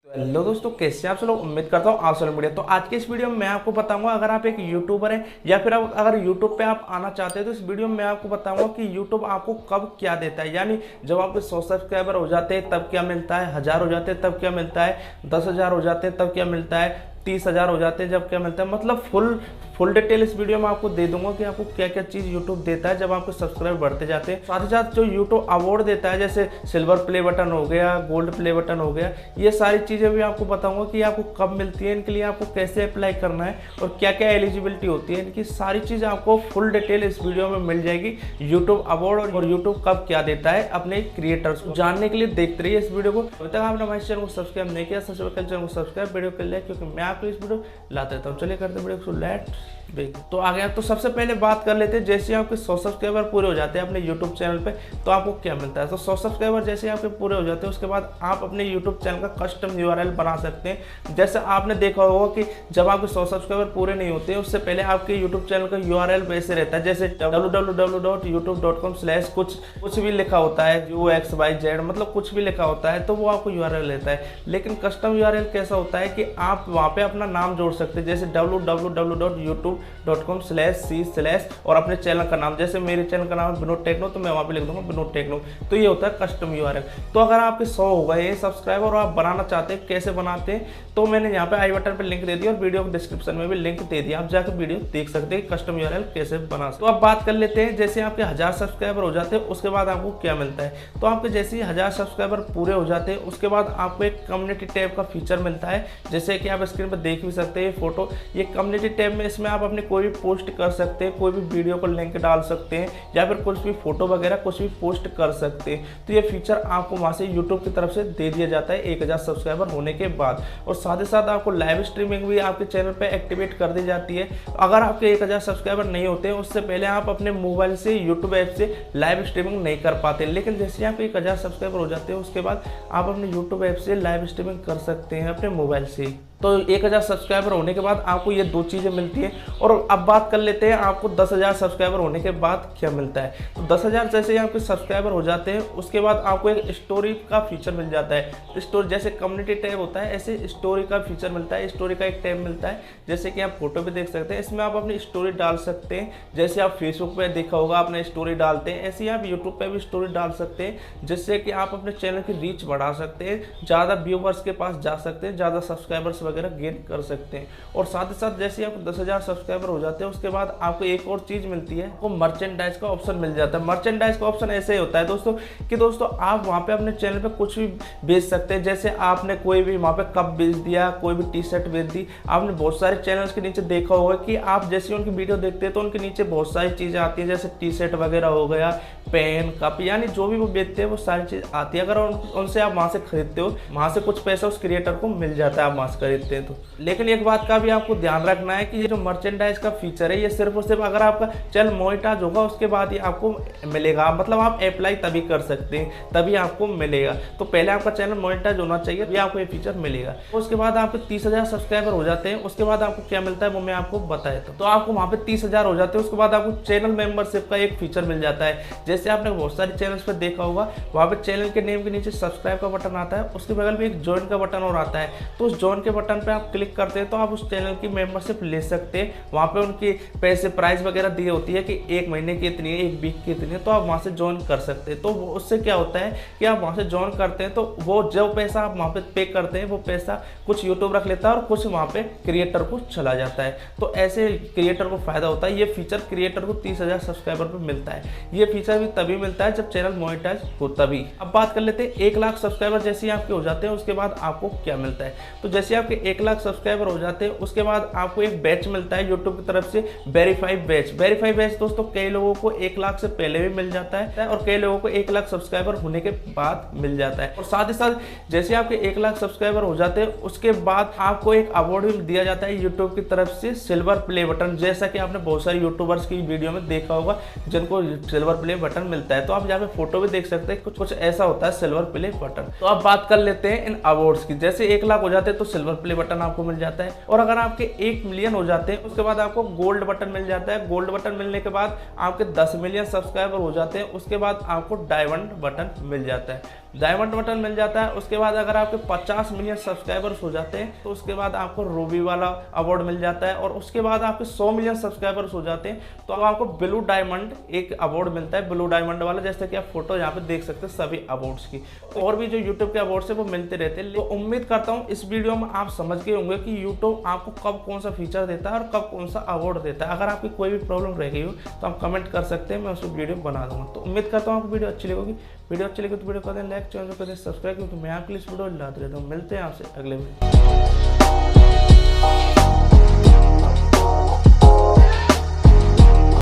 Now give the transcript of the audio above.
Hello दोस्तों, कैसे आप सब लोग। उम्मीद करता हूँ आप सोशल मीडिया। तो आज के इस वीडियो में मैं आपको बताऊंगा, अगर आप एक यूट्यूबर हैं या फिर आप अगर यूट्यूब पे आप आना चाहते हैं तो इस वीडियो में मैं आपको बताऊंगा कि यूट्यूब आपको कब क्या देता है। यानी जब आपके 100 सब्सक्राइबर हो जाते हैं तब क्या मिलता है, 1000 हो जाते हैं तब क्या मिलता है, 10,000 हो जाते हैं तब क्या मिलता है, 30,000 हो जाते हैं जब क्या मिलता है। मतलब फुल डिटेल इस वीडियो में आपको दे दूंगा कि आपको क्या क्या चीज़ यूट्यूब देता है जब आपके सब्सक्राइबर बढ़ते जाते हैं। साथ ही साथ जो यूट्यूब अवार्ड देता है, जैसे सिल्वर प्ले बटन हो गया, गोल्ड प्ले बटन हो गया, ये सारी चीज़ें भी आपको बताऊंगा कि आपको कब मिलती है, इनके लिए आपको कैसे अप्लाई करना है और क्या क्या एलिजिबिलिटी होती है। इनकी सारी चीज़ आपको फुल डिटेल इस वीडियो में मिल जाएगी। यूट्यूब अवार्ड और यूट्यूब कब क्या देता है अपने क्रिएटर्स को जानने के लिए देखते रहिए इस वीडियो को। अभी तक आपने हमारे चैनल को सब्सक्राइब नहीं किया, सबसे पहले चैनल को सब्सक्राइब वीडियो कर लिया, क्योंकि मैं आपको इस वीडियो लाता रहता हूँ। चलिए करते वीडियो को लेट। तो आ गया। तो सबसे पहले बात कर लेते हैं, जैसे आपके 100 सब्सक्राइबर पूरे हो जाते हैं अपने यूट्यूब चैनल पे तो आपको क्या मिलता है। तो 100 सब्सक्राइबर जैसे आपके पूरे हो जाते हैं उसके बाद आप अपने यूट्यूब चैनल का कस्टम यूआरएल बना सकते हैं। जैसे आपने देखा होगा कि जब आपके 100 सब्सक्राइबर पूरे नहीं होते उससे पहले आपके यूट्यूब चैनल का यूआरएल वैसे रहता है, जैसे www.youtube.com/ कुछ भी लिखा होता है, UXYZ मतलब कुछ भी लिखा होता है तो वो आपको यूआरएल लेता है। लेकिन कस्टम यूआरएल कैसा होता है कि आप वहाँ पे अपना नाम जोड़ सकते हैं, जैसे www.youtube.com/c/ और अपने चैनल का नाम, जैसे मेरे चैनल का नाम है विनोद टेक्नो तो मैं वहाँ पे लिख दूंगा विनोद टेक्नो। तो ये होता है कस्टम यूआरएल। तो अगर आपके 100 हो गए सब्सक्राइबर और आप बनाना चाहते हैं, कैसे बनाते हैं, तो मैंने यहाँ पे आई बटन पे लिंक दे दिया और वीडियो डिस्क्रिप्शन में भी लिंक दे दिया, आप जाकर वीडियो देख सकते हैं कस्टम यूआरएल कैसे बना सकते। तो अब बात कर लेते हैं, जैसे आपके 1000 सब्सक्राइबर हो जाते हैं उसके बाद आपको क्या मिलता है। तो आपके जैसे ही 1000 सब्सक्राइबर पूरे हो जाते हैं उसके बाद आपको एक कम्युनिटी टैब का फीचर मिलता है, जैसे कि आप स्क्रीन पर देख भी सकते हैं फोटो। ये कम्युनिटी टैब में इसमें आप अपने कोई भी पोस्ट कर सकते हैं, कोई भी वीडियो को लिंक डाल सकते हैं या फिर कुछ भी फोटो वगैरह कुछ भी पोस्ट कर सकते हैं। तो ये फीचर आपको वहाँ से यूट्यूब की तरफ से दे दिया जाता है 1000 सब्सक्राइबर होने के बाद। और साथ ही साथ आपको लाइव स्ट्रीमिंग भी आपके चैनल पे एक्टिवेट कर दी जाती है। अगर आपके 1000 सब्सक्राइबर नहीं होते उससे पहले आप अपने मोबाइल से यूट्यूब ऐप से लाइव स्ट्रीमिंग नहीं कर पाते, लेकिन जैसे आप 1000 सब्सक्राइबर हो जाते हैं उसके बाद आप अपने यूट्यूब ऐप से लाइव स्ट्रीमिंग कर सकते हैं अपने मोबाइल से। तो 1000 सब्सक्राइबर होने के बाद आपको ये दो चीज़ें मिलती है। और अब बात कर लेते हैं आपको 10,000 सब्सक्राइबर होने के बाद क्या मिलता है। तो 10,000 जैसे ही आपके सब्सक्राइबर हो जाते हैं उसके बाद आपको एक स्टोरी का फीचर मिल जाता है। स्टोरी जैसे कम्युनिटी टैब होता है ऐसे स्टोरी का फीचर मिलता है, स्टोरी का एक टैब मिलता है, जैसे कि आप फोटो पे देख सकते हैं। इसमें आप अपनी स्टोरी डाल सकते हैं, जैसे आप फेसबुक पे देखा होगा अपने स्टोरी डालते हैं, ऐसे ही आप यूट्यूब पे भी स्टोरी डाल सकते हैं, जिससे कि आप अपने चैनल की रीच बढ़ा सकते हैं, ज़्यादा व्यूवर्स के पास जा सकते हैं, ज़्यादा सब्सक्राइबर्स वगैरह गेन कर सकते हैं। और साथ ही साथ जैसे आपको 10,000 सब्सक्राइबर हो जाते हैं उसके बाद आपको एक और चीज मिलती है, वो मर्चेंडाइज का ऑप्शन मिल जाता है। मर्चेंडाइज का ऑप्शन ऐसे ही होता है दोस्तों कि दोस्तों आप वहां पे अपने चैनल पे कुछ भी बेच सकते हैं। जैसे आपने कोई भी वहां पे कप बेच दिया, कोई भी टी शर्ट बेच दी। आपने बहुत सारे चैनल्स के नीचे देखा होगा कि आप जैसे उनकी वीडियो देखते हैं तो उनके नीचे बहुत सारी चीजें आती है, जैसे टी शर्ट वगैरह हो गया, पेन, कप, यानी जो भी वो बेचते हैं वो सारी चीज आती है। अगर उनसे आप वहां से खरीदते हो वहां से कुछ पैसा उस क्रिएटर को मिल जाता है आप वहां से खरीदते हैं तो। लेकिन एक बात का भी आपको ध्यान रखना है कि ये जो मर्चेंडाइज का फीचर है ये सिर्फ और सिर्फ अगर आपका चैनल मोनेटाइज होगा उसके बाद ही आपको मिलेगा। मतलब आप अप्लाई तभी कर सकते हैं तभी आपको मिलेगा। तो पहले आपका चैनल मोनेटाइज होना चाहिए तभी आपको ये फीचर मिलेगा। उसके बाद आपके 30,000 सब्सक्राइबर हो जाते हैं उसके बाद आपको क्या मिलता है वो मैं आपको बताया था। तो आपको वहाँ पे 30,000 हो जाते हैं उसके बाद आपको चैनल मेंबरशिप का एक फीचर मिल जाता है। जैसे आपने बहुत सारे चैनल्स पर देखा होगा वहाँ पे चैनल के नेम के नीचे सब्सक्राइब का बटन आता है, उसके बगल में एक ज्वाइन का बटन और आता है। तो उस ज्वाइन के बटन पर आप क्लिक करते हैं तो आप उस चैनल की मेंबरशिप ले सकते हैं। वहाँ पे उनकी पैसे प्राइस वगैरह दी होती है कि एक महीने की इतनी है, एक वीक की इतनी है, तो आप वहाँ से ज्वाइन कर सकते हैं। तो उससे क्या होता है कि आप वहाँ से ज्वाइन करते हैं तो वो जो पैसा आप वहाँ पे पे करते हैं वो पैसा कुछ यूट्यूब रख लेता है और कुछ वहाँ पे क्रिएटर को चला जाता है। तो ऐसे क्रिएटर को फायदा होता है। ये फीचर क्रिएटर को 30,000 सब्सक्राइबर पर मिलता है। ये फीचर भी तभी मिलता है जब चैनल मोनेटाइज हो तभी। अब बात कर लेते हैं 1 लाख सब्सक्राइबर जैसे आपके हो जाते हैं उसके बाद आपको क्या मिलता है। तो जैसे आपके 1 लाख सब्सक्राइबर हो जाते हैं उसके बाद आपको एक बैच मिलता है यूट्यूब की तरफ से, वेरीफाइड बैच। वेरीफाइड बैच दोस्तों कई लोगों को 1 लाख से पहले भी मिल जाता है और कई लोगों को 1 लाख सब्सक्राइबर होने के बाद मिल जाता है। और साथ ही साथ जैसे आपके 1 लाख सब्सक्राइबर हो जाते हैं उसके बाद आपको एक अवार्ड भी दिया जाता है यूट्यूब की तरफ से, सिल्वर प्ले बटन। जैसा कि आपने बहुत सारे यूट्यूबर्स की वीडियो में देखा होगा जिनको सिल्वर प्ले बटन मिलता है। तो आप यहाँ पे फोटो भी देख सकते हैं, कुछ ऐसा होता है सिल्वर प्ले बटन। तो अब बात कर लेते हैं इन अवार्ड्स की। जैसे 1 लाख हो जाते हैं तो सिल्वर प्ले बटन आपको मिल जाता है। और अगर आपके 1 मिलियन हो जाते हैं उसके बाद आपको गोल्ड बटन मिल जाता है। गोल्ड बटन मिलने के बाद आपके 10 मिलियन सब्सक्राइबर हो जाते हैं, उसके बाद आपको डायमंड बटन मिल जाता है। डायमंड बटन मिल जाता है उसके बाद अगर आपके 50 मिलियन सब्सक्राइबर्स हो जाते हैं तो उसके बाद आपको रूबी वाला अवार्ड मिल जाता है। और उसके बाद आपके 100 मिलियन सब्सक्राइबर्स हो जाते हैं तो अब आपको ब्लू डायमंड एक अवार्ड मिलता है, ब्लू डायमंड वाला, जैसे कि आप फोटो यहाँ पे देख सकते हैं सभी अवार्ड्स की। और भी जो यूट्यूब के अवार्ड्स है वो मिलते रहते हैं। तो उम्मीद करता हूँ इस वीडियो में आप समझ गए होंगे कि यूट्यूब आपको कब कौन सा फीचर देता है और कब कौन सा अवार्ड देता है। अगर आपकी कोई भी प्रॉब्लम रह गई हो तो आप कमेंट कर सकते हैं, मैं उसको वीडियो बना दूंगा। तो उम्मीद करता हूँ आपको वीडियो अच्छी लगेगी। वीडियो अच्छी लगी तो वीडियो कर दें लाइक, चैनल को कर दें सब्सक्राइब, क्योंकि मैं आपके लिए इस वीडियो लाते रहता हूँ। मिलते हैं आपसे अगले वीडियो।